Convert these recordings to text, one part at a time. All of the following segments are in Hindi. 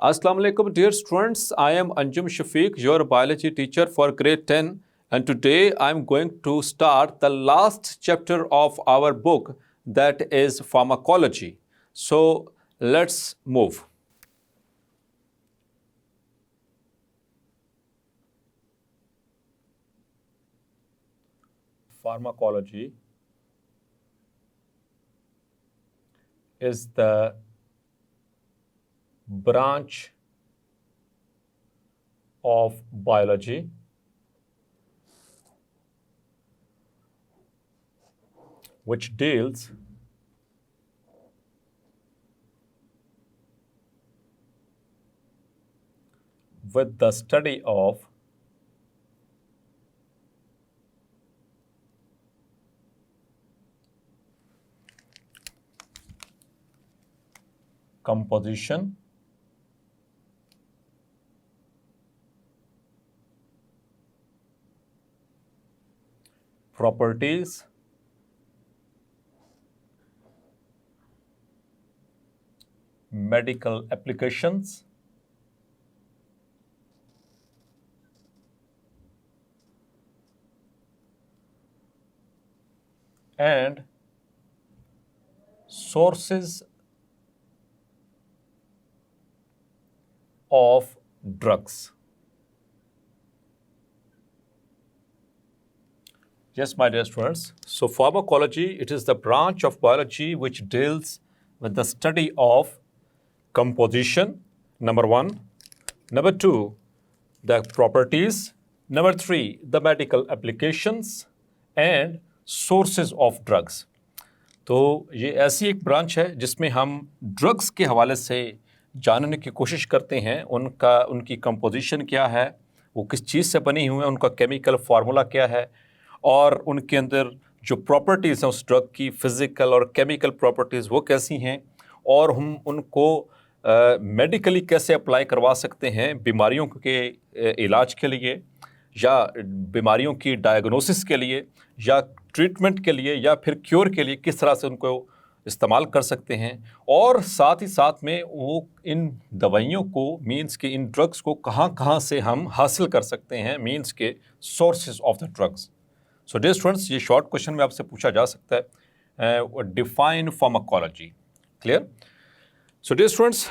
Assalamu alaikum, dear students. I am Anjum Shafiq, your biology teacher for grade 10, and today I am going to start the last chapter of our book, that is pharmacology. So let's move. Pharmacology is the branch of biology which deals with the study of composition, properties, medical applications, and sources of drugs. Yes, my dear students. So pharmacology, it is the branch of biology which deals with the study of composition, number one. Number two, the properties. Number three, the medical applications and sources of drugs. तो ये ऐसी एक ब्रांच है जिसमें हम ड्रग्स के हवाले से जानने की कोशिश करते हैं, उनकी कंपोजिशन क्या है, वो किस चीज़ से बनी हुई है, उनका केमिकल फार्मूला क्या है, और उनके अंदर जो प्रॉपर्टीज़ हैं उस ड्रग की, फिज़िकल और केमिकल प्रॉपर्टीज़ वो कैसी हैं, और हम उनको मेडिकली कैसे अप्लाई करवा सकते हैं बीमारियों के इलाज के लिए, या बीमारियों की डायग्नोसिस के लिए, या ट्रीटमेंट के लिए, या फिर क्योर के लिए किस तरह से उनको इस्तेमाल कर सकते हैं, और साथ ही साथ में वो इन दवाइयों को, मीन्स के इन ड्रग्स को कहाँ से हम हासिल कर सकते हैं, मीन्स के sources of the drugs. So dear students, ये शॉर्ट क्वेश्चन में आपसे पूछा जा सकता है, define pharmacology. Clear? So dear students,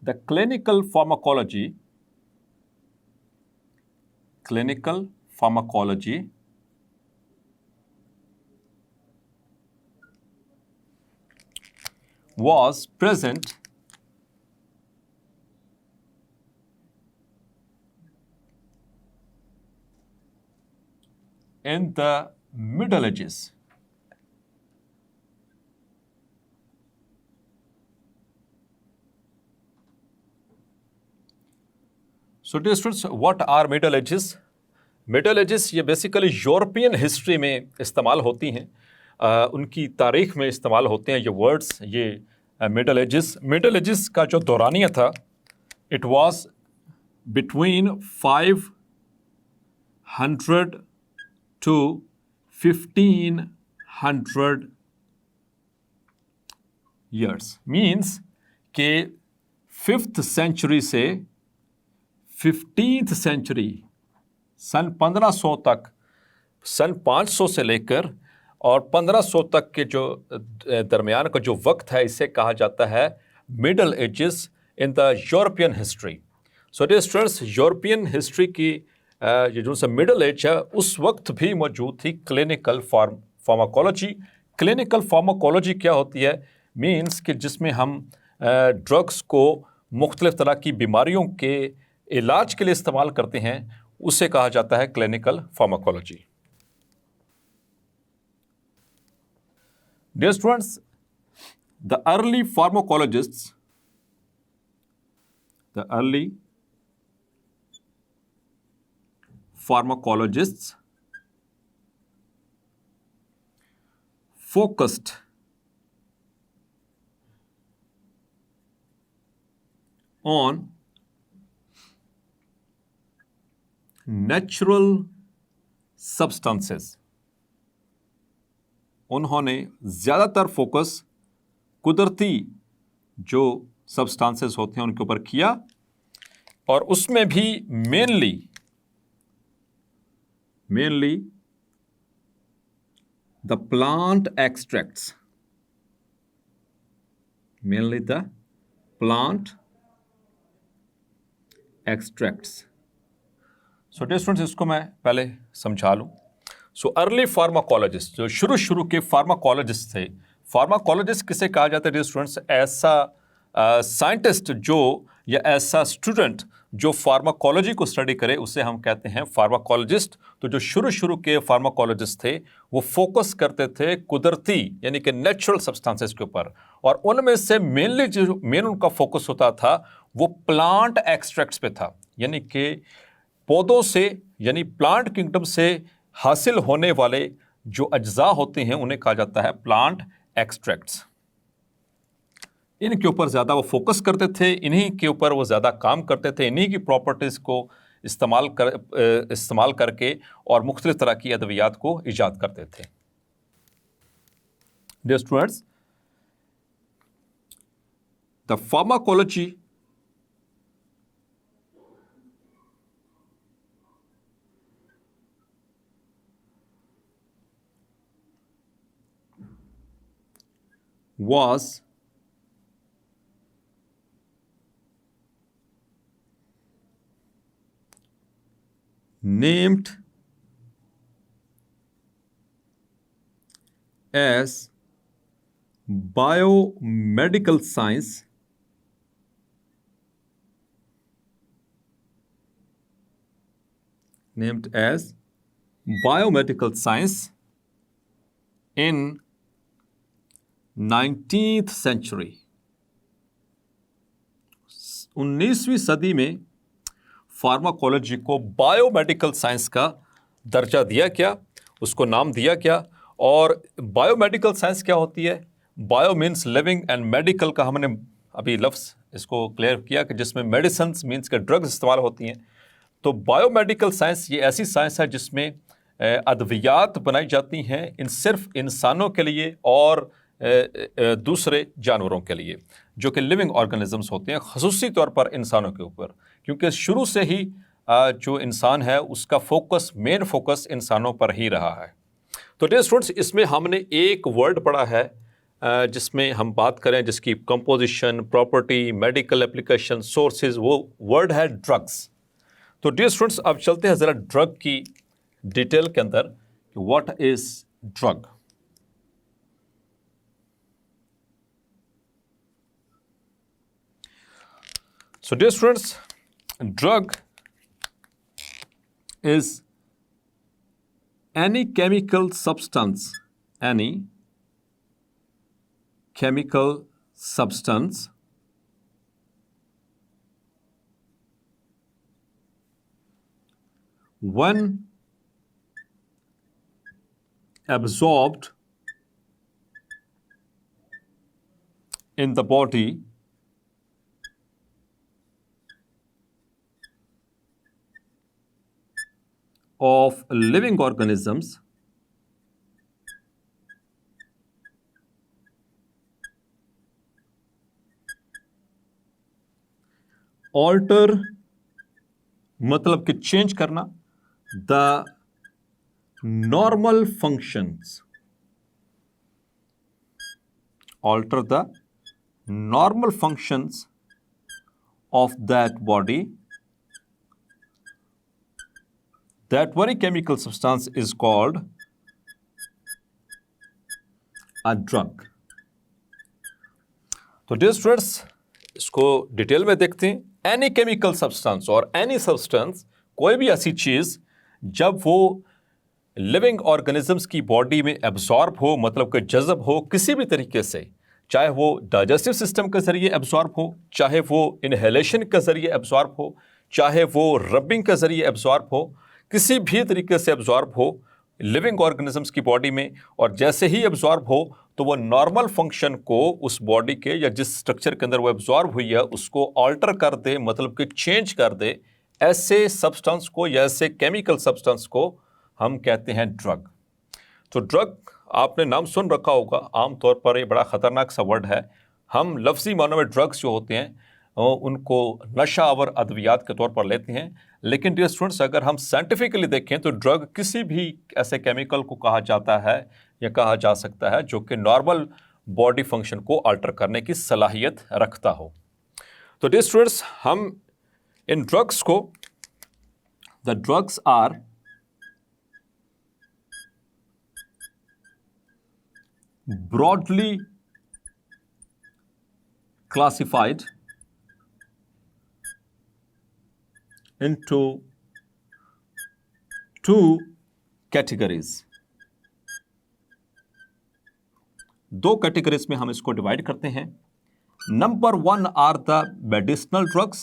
the clinical pharmacology was present in the Middle Ages. So dear students, what are Middle Ages? Middle Ages ये बेसिकली यूरोपियन हिस्ट्री में इस्तेमाल होती हैं, उनकी तारीख में इस्तेमाल होते हैं ये वर्ड्स. ये मिडल एजेस का जो दौरानिया था, it was between 500 to 1500 years. Means के 5th सेंचुरी से 15th सेंचुरी, सन 1500 तक, सन 500 से लेकर और 1500 तक के जो दरमियान का जो वक्त है, इसे कहा जाता है middle ages in the European history. So dear students, European history की ये जो सा मिडल एज है, उस वक्त भी मौजूद थी क्लिनिकल फार्माकोलॉजी. क्लिनिकल फार्माकोलॉजी क्या होती है? मीन्स कि जिसमें हम ड्रग्स को मुख्तलिफ तरह की बीमारियों के इलाज के लिए इस्तेमाल करते हैं, उसे कहा जाता है clinical pharmacology. Dear students, the early pharmacologists focused on natural substances. उन्होंने ज़्यादातर फोकस कुदरती जो सब्सटेंसेस होते हैं उनके ऊपर किया, और उसमें भी mainly the plant extracts, mainly the plant extracts. So dear students, इसको मैं पहले समझा लूँ. सो अर्ली फार्माकोलॉजिस्ट, जो शुरू के फार्माकोलॉजिस्ट थे, फार्माकोलॉजिस्ट किसे कहा जाता है डियर स्टूडेंट्स? ऐसा साइंटिस्ट जो या ऐसा स्टूडेंट जो फार्माकोलॉजी को स्टडी करे उसे हम कहते हैं फार्माकोलॉजिस्ट. तो जो शुरू के फार्माकोलॉजिस्ट थे वो फोकस करते थे कुदरती यानी कि नेचुरल सब्सटेंसेस के ऊपर, और उनमें से मेनली जो मेन उनका फोकस होता था वो प्लांट एक्सट्रैक्ट्स पे था, यानी कि पौधों से यानी प्लांट किंगडम से हासिल होने वाले जो अज्जा होते हैं उन्हें कहा जाता है प्लांट एक्सट्रैक्ट्स. इनके ऊपर ज़्यादा वो फोकस करते थे, इन्हीं के ऊपर वो ज़्यादा काम करते थे, इन्हीं की प्रॉपर्टीज़ को इस्तेमाल करके और मुख्तलिफ तरह की अद्वियात को ईजाद करते थे. Dear students, the pharmacology was named as biomedical science in 19th century. 19वीं सदी में फार्माकोलॉजी को बायोमेडिकल साइंस का दर्जा दिया गया, उसको नाम दिया गया. और बायोमेडिकल साइंस क्या होती है? Bio means living and medical का हमने अभी लफ्ज़ इसको क्लियर किया कि जिसमें मेडिसिन मीन्स के ड्रग्स इस्तेमाल होती हैं. तो बायोमेडिकल साइंस ये ऐसी साइंस है जिसमें अद्वियात बनाई जाती हैं इन सिर्फ इंसानों के लिए और दूसरे जानवरों के लिए जो कि लिविंग ऑर्गेनिजम्स होते हैं, ख़ुसूसी तौर पर इंसानों के ऊपर, क्योंकि शुरू से ही जो इंसान है उसका मेन फोकस इंसानों पर ही रहा है. तो डियर स्टूडेंट्स, इसमें हमने एक वर्ड पढ़ा है जिसमें हम बात करें जिसकी composition, property, medical application, sources, वो वर्ड है ड्रग्स. तो डियर स्टूडेंट्स, अब चलते हैं ज़रा ड्रग की डिटेल के अंदर. What is drug? So dear students, drug is any chemical substance when absorbed in the body of living organisms alter मतलब कि चेंज करना the normal functions, alter the normal functions of that body. That very chemical substance is called a drug. तो डियर स्टूडेंट्स, इसको डिटेल में देखते हैं. एनी केमिकल सब्सटेंस और एनी सब्सटेंस, कोई भी ऐसी चीज़ जब वो लिविंग ऑर्गेनिजम्स की बॉडी में एब्जॉर्ब हो, मतलब कि जज़ब हो किसी भी तरीके से, चाहे वो डाइजेस्टिव सिस्टम के ज़रिए एब्जॉर्ब हो, चाहे वो इनहेलेशन के ज़रिए एब्जॉर्ब हो, चाहे वो रबिंग के ज़रिए एब्जॉर्ब हो, किसी भी तरीके से एब्जॉर्ब हो लिविंग ऑर्गेनिजम्स की बॉडी में, और जैसे ही एब्जॉर्ब हो तो वो नॉर्मल फंक्शन को उस बॉडी के या जिस स्ट्रक्चर के अंदर वो एब्जॉर्ब हुई है उसको ऑल्टर कर दे, मतलब कि चेंज कर दे. ऐसे सब्सटेंस को या ऐसे केमिकल सब्सटेंस को हम कहते हैं ड्रग. तो ड्रग आपने नाम सुन रखा होगा, आमतौर पर ये बड़ा ख़तरनाक सा वर्ड है. हम लफ्ज़ी मानों में ड्रग्स जो होते हैं उनको नशा आवर अद्वियात के तौर पर लेते हैं, लेकिन डियर स्टूडेंट्स अगर हम साइंटिफिकली देखें तो ड्रग किसी भी ऐसे केमिकल को कहा जाता है या कहा जा सकता है जो कि नॉर्मल बॉडी फंक्शन को अल्टर करने की सलाहियत रखता हो। तो डियर स्टूडेंट्स हम इन ड्रग्स को, the drugs are broadly classified into two categories. दो कैटेगरीज में हम इसको डिवाइड करते हैं। Number 1 are the medicinal drugs,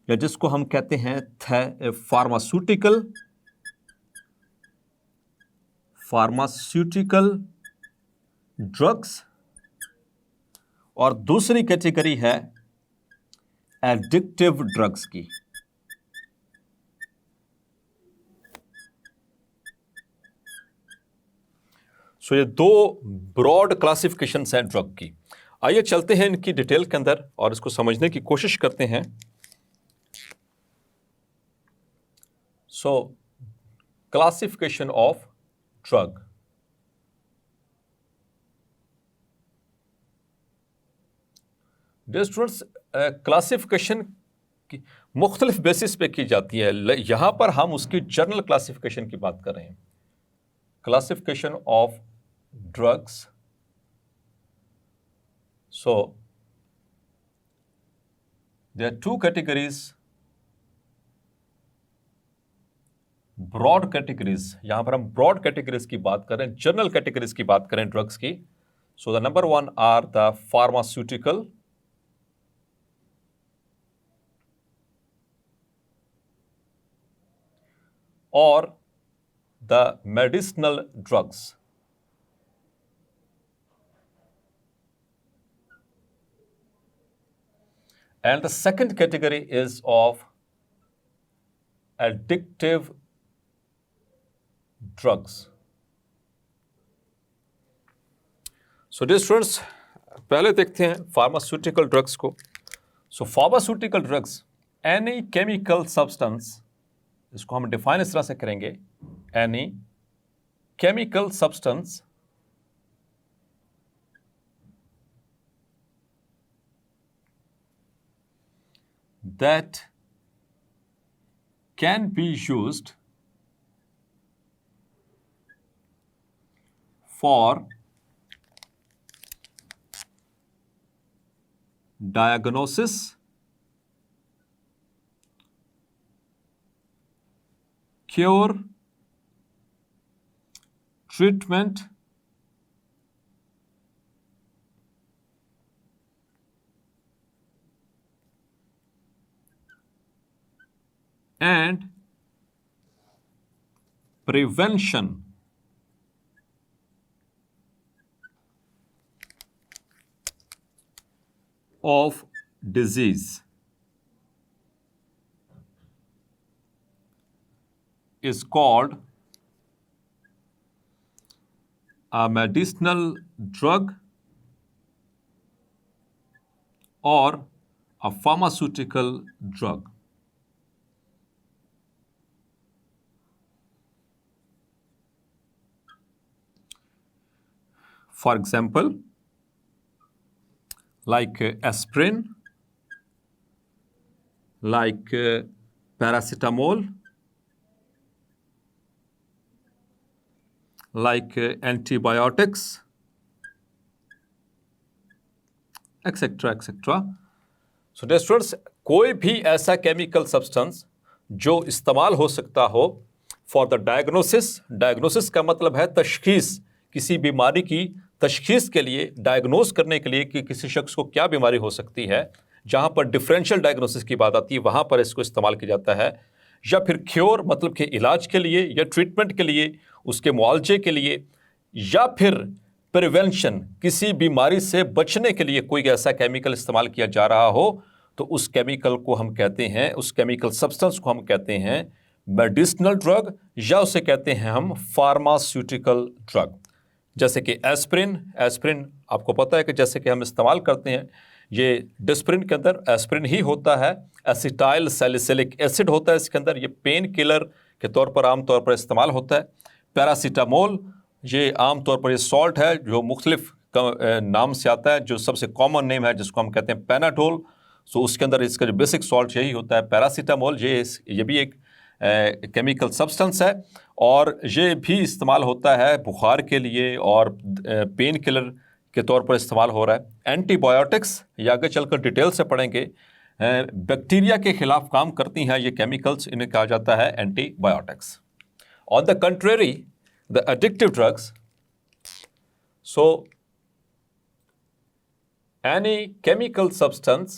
या जिसको हम कहते हैं फार्मास्यूटिकल ड्रग्स, और दूसरी कैटेगरी है एडिक्टिव ड्रग्स की। सो ये दो ब्रॉड क्लासिफिकेशंस हैं ड्रग की। आइए चलते हैं इनकी डिटेल के अंदर और इसको समझने की कोशिश करते हैं। So classification of drug. Dear students classification की मुख्तलिफ बेसिस पे की जाती है। यहां पर हम उसकी जनरल क्लासिफिकेशन की बात कर रहे हैं। Classification of drugs. So there are two categories, broad categories। यहां पर हम broad categories की बात करें, जनरल categories की बात करें ड्रग्स की। So the number 1 are the pharmaceutical, or the medicinal drugs। And the second category is of addictive drugs। So dear students, पहले देखते हैं pharmaceutical drugs को। So pharmaceutical drugs, any chemical substance, इसको हम define इस तरह से करेंगे, any chemical substance that can be used for diagnosis, cure, treatment, and prevention of disease is called a medicinal drug or a pharmaceutical drug। For example, like aspirin, like paracetamol, like antibiotics, etc. etc. So dear students, कोई भी ऐसा केमिकल सब्सटेंस जो इस्तेमाल हो सकता हो फॉर द डायग्नोसिस। डायग्नोसिस का मतलब है तशखीस, किसी बीमारी की तशखीस के लिए, डायग्नोस करने के लिए कि किसी शख्स को क्या बीमारी हो सकती है। जहाँ पर डिफरेंशियल डायग्नोसिस की बात आती है वहाँ पर इसको इस्तेमाल किया जाता है। या फिर क्योर मतलब कि इलाज के लिए, या ट्रीटमेंट के लिए, उसके मुआवजे के लिए, या फिर प्रिवेंशन, किसी बीमारी से बचने के लिए कोई ऐसा केमिकल इस्तेमाल किया जा रहा हो तो उस केमिकल को हम कहते हैं, उस केमिकल सब्सटेंस को हम कहते हैं मेडिसिनल ड्रग, या उसे कहते हैं हम फार्मास्यूटिकल ड्रग। जैसे कि एस्प्रिन। एस्प्रिन आपको पता है कि जैसे कि हम इस्तेमाल करते हैं, ये डिस्प्रिन के अंदर एस्प्रिन ही होता है। एसिटाइल सैलिसिलिक एसिड होता है इसके अंदर, ये पेन किलर के तौर पर आमतौर पर इस्तेमाल होता है। पैरासीटामोल, ये आमतौर पर ये सॉल्ट है जो मुख्तलिफ नाम से आता है, जो सबसे कॉमन नेम है जिसको हम कहते हैं पेनाडोल। सो उसके अंदर इसका जो बेसिक सॉल्ट यही होता है पैरासीटामोल। ये भी एक केमिकल सब्सटेंस है और ये भी इस्तेमाल होता है बुखार के लिए और पेन किलर के तौर पर इस्तेमाल हो रहा है। एंटीबायोटिक्स, ये आगे चलकर डिटेल से पढ़ेंगे, बैक्टीरिया के खिलाफ काम करती हैं ये केमिकल्स, इन्हें कहा जाता है antibiotics. On the contrary, the addictive drugs, so any chemical substance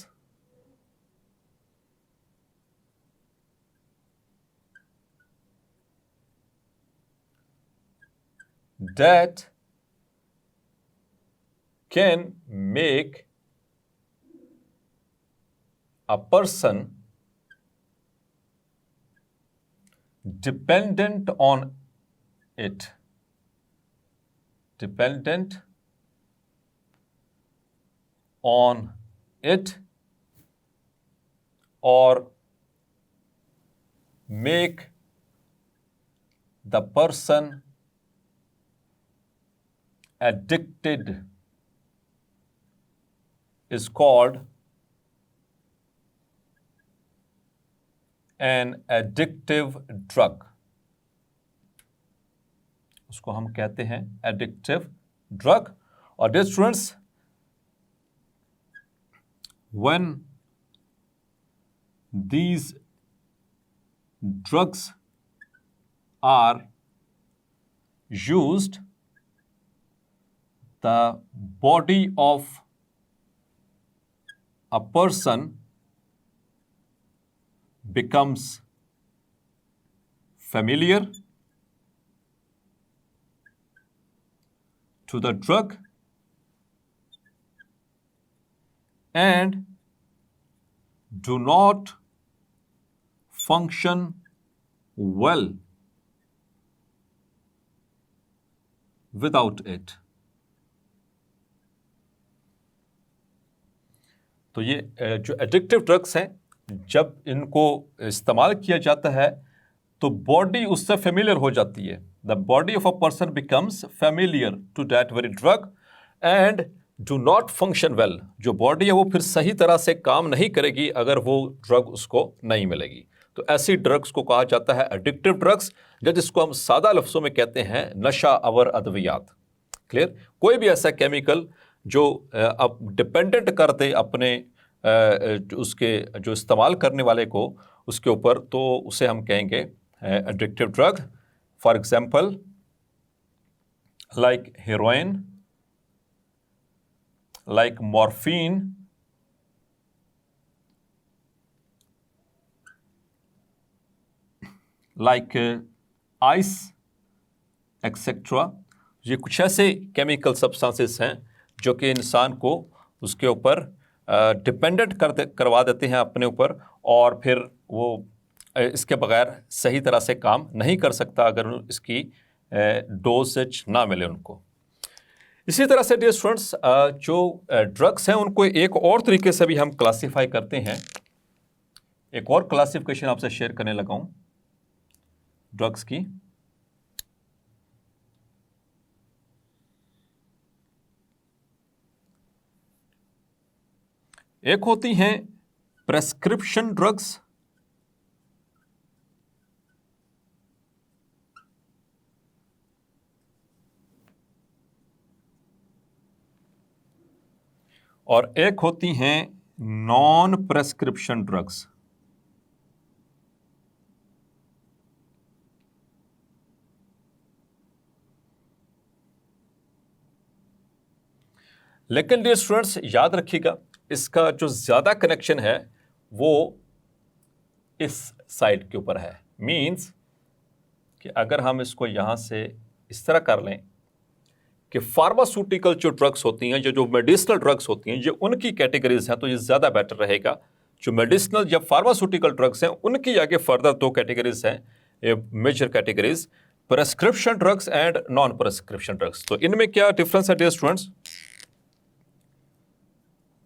that can make a person dependent on it, dependent on it, or make the person addicted is called an addictive drug. उसको हम कहते हैं addictive drug. और dear students, when these drugs are used, the body of a person becomes familiar to the drug and do not function well without it. तो ये जो एडिक्टिव ड्रग्स हैं, जब इनको इस्तेमाल किया जाता है तो बॉडी उससे फेमिलियर हो जाती है। The body of a person becomes familiar to that very drug and do not function well. जो बॉडी है वो फिर सही तरह से काम नहीं करेगी अगर वो ड्रग उसको नहीं मिलेगी। तो ऐसी ड्रग्स को कहा जाता है एडिक्टिव ड्रग्स, जिसको हम सादा लफ्ज़ों में कहते हैं नशा आवर अद्वियात। क्लियर? कोई भी ऐसा केमिकल जो अब डिपेंडेंट कर दे अपने उसके जो इस्तेमाल करने वाले को उसके ऊपर, तो उसे हम कहेंगे addictive drug. For example like heroin, like morphine, like ice, etc. ये कुछ ऐसे केमिकल सब्सटेंसेस हैं जो कि इंसान को उसके ऊपर डिपेंडेंट करवा देते हैं अपने ऊपर, और फिर वो इसके बगैर सही तरह से काम नहीं कर सकता अगर इसकी डोसेज ना मिले उनको। इसी तरह से डियर स्टूडेंट्स, जो ड्रग्स हैं उनको एक और तरीके से भी हम क्लासिफाई करते हैं। एक और क्लासिफिकेशन आपसे शेयर करने लगा हूं ड्रग्स की। एक होती हैं प्रेस्क्रिप्शन ड्रग्स, और एक होती हैं नॉन प्रेस्क्रिप्शन ड्रग्स। लेकिन डियर स्टूडेंट्स याद रखिएगा, इसका जो ज़्यादा कनेक्शन है वो इस साइड के ऊपर है। मीन्स कि अगर हम इसको यहाँ से इस तरह कर लें कि फार्मास्यूटिकल जो ड्रग्स होती हैं, जो मेडिसिनल ड्रग्स होती हैं, ये उनकी कैटेगरीज हैं, तो ये ज़्यादा बेटर रहेगा। जो मेडिसिनल या फार्मास्यूटिकल ड्रग्स हैं उनकी आगे फर्दर दो कैटेगरीज हैं, major categories, prescription drugs and non prescription drugs. तो इनमें क्या डिफरेंस है dear students?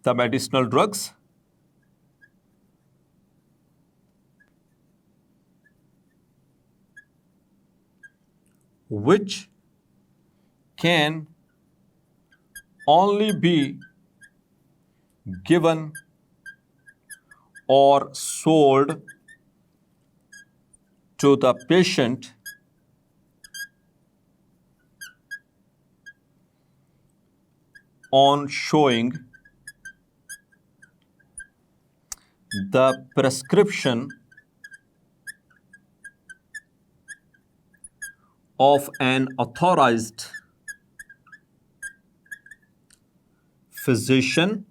The medicinal drugs which can only be given or sold to the patient on showing the prescription of an authorized physician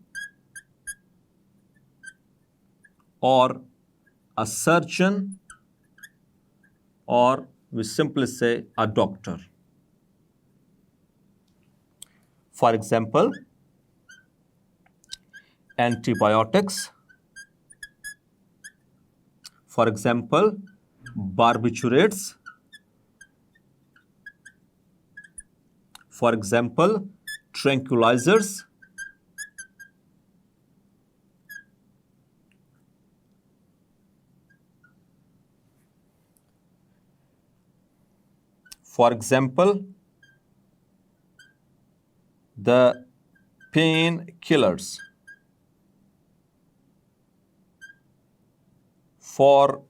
or a surgeon, or we simply say a doctor. For example, antibiotics, for example, barbiturates, for example, tranquilizers, for example, the painkillers for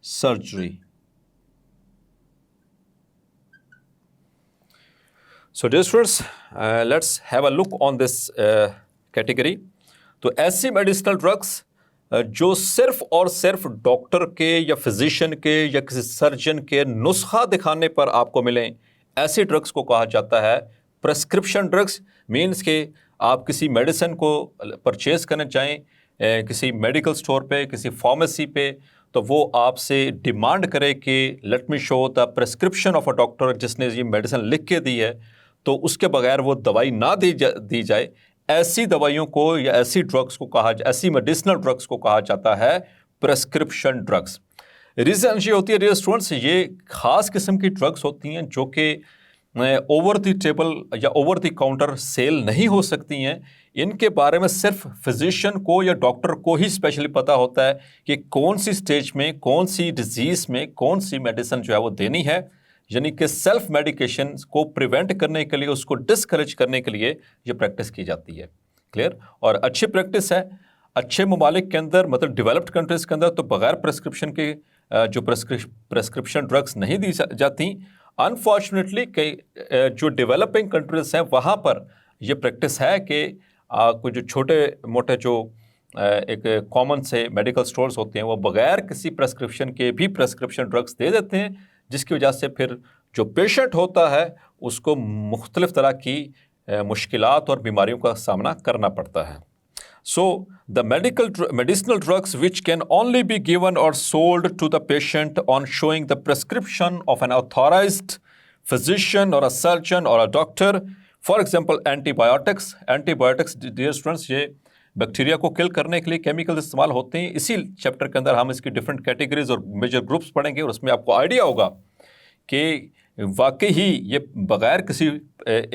surgery. So dear students, let's have a look on this category. तो ऐसी मेडिसिनल ड्रग्स जो सिर्फ और सिर्फ डॉक्टर के या फिजिशियन के या किसी सर्जन के नुस्खा दिखाने पर आपको मिलें, ऐसी ड्रग्स को कहा जाता है प्रेस्क्रिप्शन ड्रग्स। मीन्स के आप किसी मेडिसिन को परचेज करना चाहें किसी मेडिकल स्टोर पे, किसी फार्मेसी पे, तो वो आपसे डिमांड करे कि let me show the prescription of a doctor, जिसने ये मेडिसिन लिख के दी है, तो उसके बगैर वो दवाई ना दी जाए। ऐसी दवाइयों को या ऐसी ड्रग्स को ऐसी मेडिसिनल ड्रग्स को कहा जाता है प्रेस्क्रिप्शन ड्रग्स। रीज़न ये होती है डियर स्टूडेंट्स, ये खास किस्म की ड्रग्स होती हैं जो कि ओवर द टेबल या ओवर द काउंटर सेल नहीं हो सकती हैं। इनके बारे में सिर्फ फिजिशियन को या डॉक्टर को ही स्पेशली पता होता है कि कौन सी स्टेज में, कौन सी डिजीज़ में कौन सी मेडिसिन जो है वो देनी है। यानी कि सेल्फ मेडिकेशन को प्रिवेंट करने के लिए, उसको डिस्करेज करने के लिए ये प्रैक्टिस की जाती है। क्लियर? और अच्छी प्रैक्टिस है। अच्छे ममालिक के अंदर, मतलब डेवलप्ड कंट्रीज़ के अंदर, तो बगैर प्रेस्क्रिप्शन के जो प्रेस्क्रिप्शन ड्रग्स नहीं दी जाती। अनफॉर्चुनेटली कई जो डेवलपिंग कंट्रीज़ हैं वहाँ पर यह प्रैक्टिस है कि कुछ जो छोटे मोटे जो एक कॉमन से मेडिकल स्टोर्स होते हैं वो बगैर किसी प्रेस्क्रिप्शन के भी प्रेस्क्रिप्शन ड्रग्स दे देते हैं, जिसकी वजह से फिर जो पेशेंट होता है उसको मुख्तलिफ तरह की मुश्किलात और बीमारियों का सामना करना पड़ता है। So the medicinal drugs which can only be given or sold to the patient on showing the prescription of an authorized physician or a surgeon or a doctor. For example, antibiotics. Antibiotics, dear students, ये बैक्टीरिया को किल करने के लिए केमिकल इस्तेमाल होते हैं। इसी चैप्टर के अंदर हम इसकी डिफरेंट कैटेगरीज और मेजर ग्रुप्स पढ़ेंगे और उसमें आपको आइडिया होगा कि वाकई ही ये बगैर किसी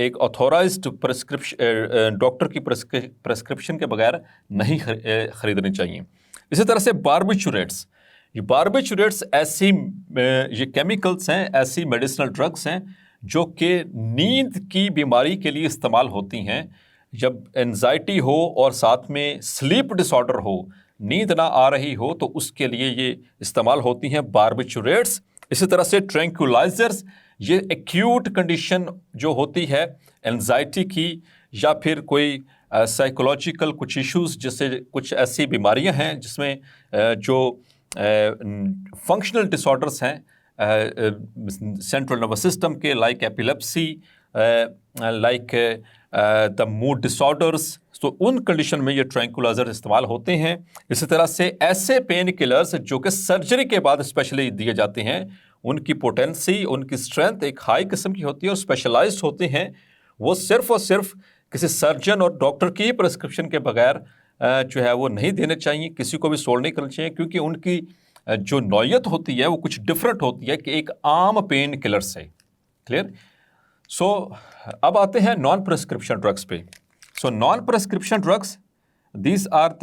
एक ऑथोराइज्ड प्रेस्क्रिप्शन डॉक्टर की प्रेस्क्रिप्शन के बगैर नहीं ख़रीदनी चाहिए। इसी तरह से बार्बिचुरेट्स, ये बार्बिचुरेट्स ऐसी ये केमिकल्स हैं, ऐसी मेडिसिनल ड्रग्स हैं जो कि नींद की बीमारी के लिए इस्तेमाल होती हैं। जब एंजाइटी हो और साथ में स्लीप डिसऑर्डर हो, नींद ना आ रही हो, तो उसके लिए ये इस्तेमाल होती हैं बार्बिचुरेट्स। इसी तरह से ट्रैंक्विलाइजर्स, ये एक्यूट कंडीशन जो होती है एंजाइटी की या फिर कोई साइकोलॉजिकल कुछ इश्यूज़, जैसे कुछ ऐसी बीमारियां हैं जिसमें जो फंक्शनल डिसऑर्डर्स हैं सेंट्रल नर्वस सिस्टम के, like epilepsy, like the mood disorders, तो उन कंडीशन में ये ट्रैंक्विलाइजर इस्तेमाल होते हैं। इसी तरह से ऐसे पेन किलर्स जो कि सर्जरी के बाद स्पेशली दिए जाते हैं, उनकी पोटेंसी, उनकी स्ट्रेंथ एक हाई किस्म की होती है और स्पेशलाइज्ड होते हैं। वो सिर्फ और सिर्फ किसी सर्जन और डॉक्टर की प्रिस्क्रिप्शन के बगैर जो है वो नहीं देने चाहिए, किसी को भी सोल्ड नहीं करना चाहिए, क्योंकि उनकी जो नौयत होती है वो कुछ डिफरेंट होती है कि एक आम पेन किलर से। क्लियर? सो अब आते हैं नॉन प्रिस्क्रिप्शन ड्रग्स पे। So non prescription drugs, these are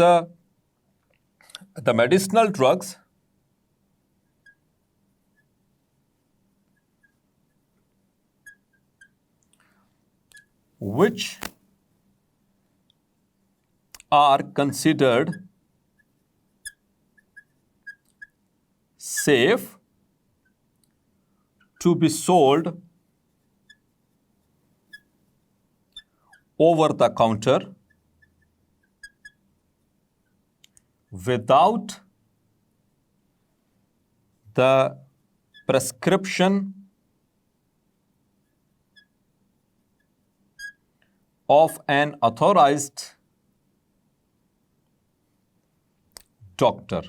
the medicinal drugs which are considered safe to be sold over the counter without the prescription of an authorized doctor.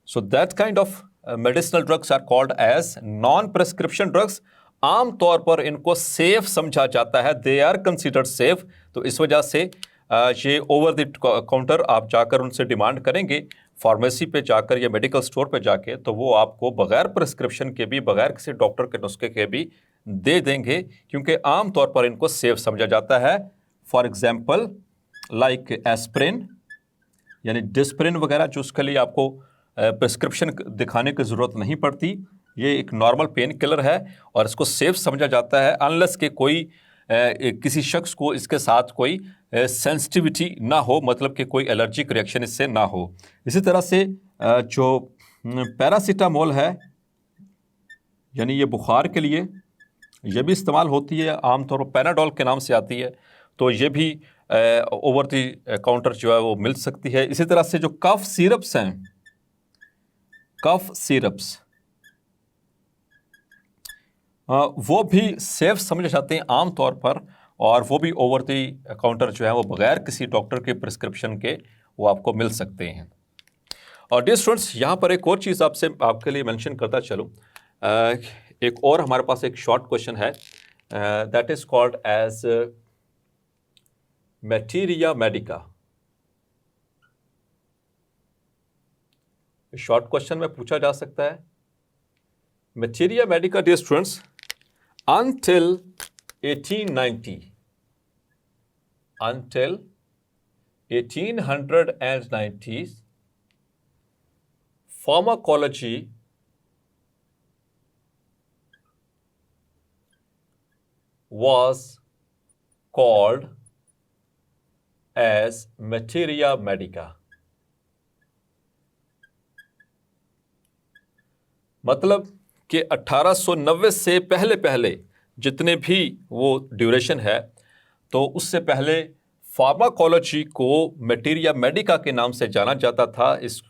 So that kind of medicinal drugs are called as non-prescription drugs. आम तौर पर इनको सेफ समझा जाता है, दे आर कंसिडर्ड सेफ। तो इस वजह से ये ओवर द काउंटर आप जाकर उनसे डिमांड करेंगे फार्मेसी पे जाकर या मेडिकल स्टोर पे जाके, तो वो आपको बगैर प्रिस्क्रिप्शन के भी, बगैर किसी डॉक्टर के नुस्खे के भी दे देंगे, क्योंकि आम तौर पर इनको सेफ समझा जाता है। फॉर एग्जांपल लाइक एस्प्रिन यानी डिस्प्रिन वगैरह, जो उसके लिए आपको प्रिस्क्रिप्शन दिखाने की ज़रूरत नहीं पड़ती, ये एक नॉर्मल पेन किलर है और इसको सेफ समझा जाता है अनलेस के कोई किसी शख्स को इसके साथ कोई सेंसिटिविटी ना हो, मतलब कि कोई एलर्जिक रिएक्शन इससे ना हो। इसी तरह से जो पैरासीटामोल है यानी ये बुखार के लिए, ये भी इस्तेमाल होती है, आमतौर पर पैनाडोल के नाम से आती है, तो ये भी ओवर द काउंटर जो है वो मिल सकती है। इसी तरह से जो कफ सिरप्स हैं, कफ सिरप्स वो भी सेफ समझे जाते हैं आम तौर पर, और वो भी ओवर द काउंटर जो है वो बगैर किसी डॉक्टर के प्रिस्क्रिप्शन के वो आपको मिल सकते हैं। और डियर स्टूडेंट्स, यहाँ पर एक और चीज़ आपके लिए मेंशन करता चलूँ। एक और हमारे पास एक शॉर्ट क्वेश्चन है, that is called as materia medica. Short question में पूछा जा सकता है materia medica, dear students, until 1890s, pharmacology was called as materia medica। मतलब कि 1890 से पहले जितने भी वो ड्यूरेशन है, तो उससे पहले फार्माकोलॉजी को मटेरिया मेडिका के नाम से जाना जाता था। इस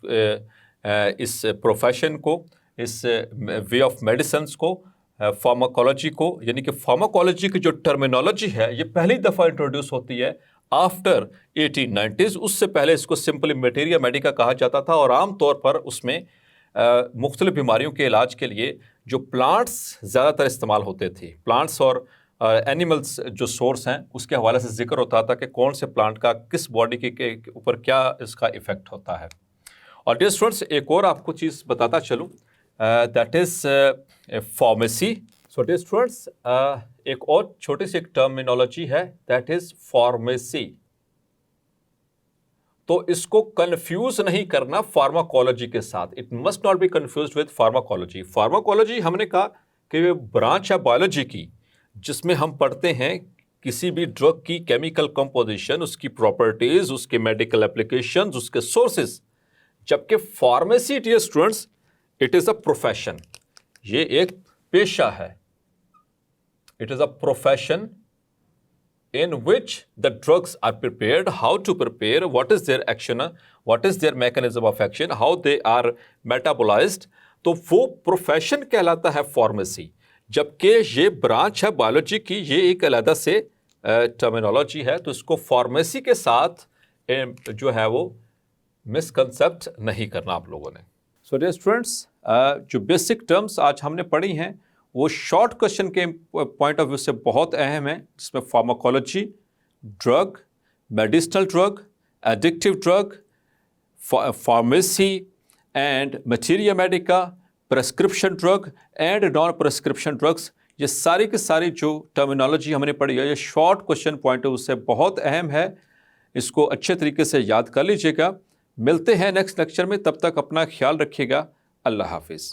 प्रोफेशन को, इस वे ऑफ मेडिसिन्स को, फार्माकोलॉजी को, यानी कि फार्माकोलॉजी की जो टर्मिनोलॉजी है ये पहली दफ़ा इंट्रोड्यूस होती है आफ्टर 1890s। उससे पहले इसको सिंपली मटेरिया मेडिका कहा जाता था, और आम तौर पर उसमें मुख्तलिफ बीमारियों के इलाज के लिए जो प्लांट्स ज़्यादातर इस्तेमाल होते थे, प्लांट्स और एनिमल्स जो सोर्स हैं उसके हवाले से जिक्र होता था कि कौन से प्लांट का किस बॉडी के ऊपर क्या इसका इफ़ेक्ट होता है। और डियर स्टूडेंट्स, एक और आपको चीज़ बताता चलूँ, that is pharmacy. So dear students, एक और छोटी सी एक टर्मिनोलॉजी है, दैट इज़ फार्मेसी। तो इसको कंफ्यूज नहीं करना फार्माकोलॉजी के साथ। It must not be confused with pharmacology. Pharmacology हमने कहा कि ब्रांच है बायोलॉजी की, जिसमें हम पढ़ते हैं किसी भी ड्रग की केमिकल कंपोजिशन, उसकी प्रॉपर्टीज, उसके मेडिकल एप्लीकेशंस, उसके सोर्सेज। जबकि pharmacy, dear students, it is a profession, ये एक पेशा है। It is a profession in which the drugs are prepared, how to prepare, what is their action, what is their mechanism of action, how they are metabolized। तो वो प्रोफेशन कहलाता है फार्मेसी। जबकि ये ब्रांच है बायोलॉजी की, ये एक अलग से टर्मिनोलॉजी है, तो इसको फार्मेसी के साथ जो है वो मिसकंसेप्ट नहीं करना आप लोगों ने। सो डियर स्टूडेंट्स, जो बेसिक टर्म्स आज हमने पढ़ी हैं वो शॉर्ट क्वेश्चन के पॉइंट ऑफ व्यू से बहुत अहम है, जिसमें pharmacology, drug, medicinal drug, addictive drug, pharmacy, and materia Medica, prescription drug and non prescription drugs, ये सारी की सारी जो टर्मिनोलॉजी हमने पढ़ी है, ये शॉर्ट क्वेश्चन पॉइंट है उससे बहुत अहम है, इसको अच्छे तरीके से याद कर लीजिएगा। मिलते हैं नेक्स्ट लेक्चर में, तब तक अपना ख्याल रखिएगा। अल्लाह हाफिज़।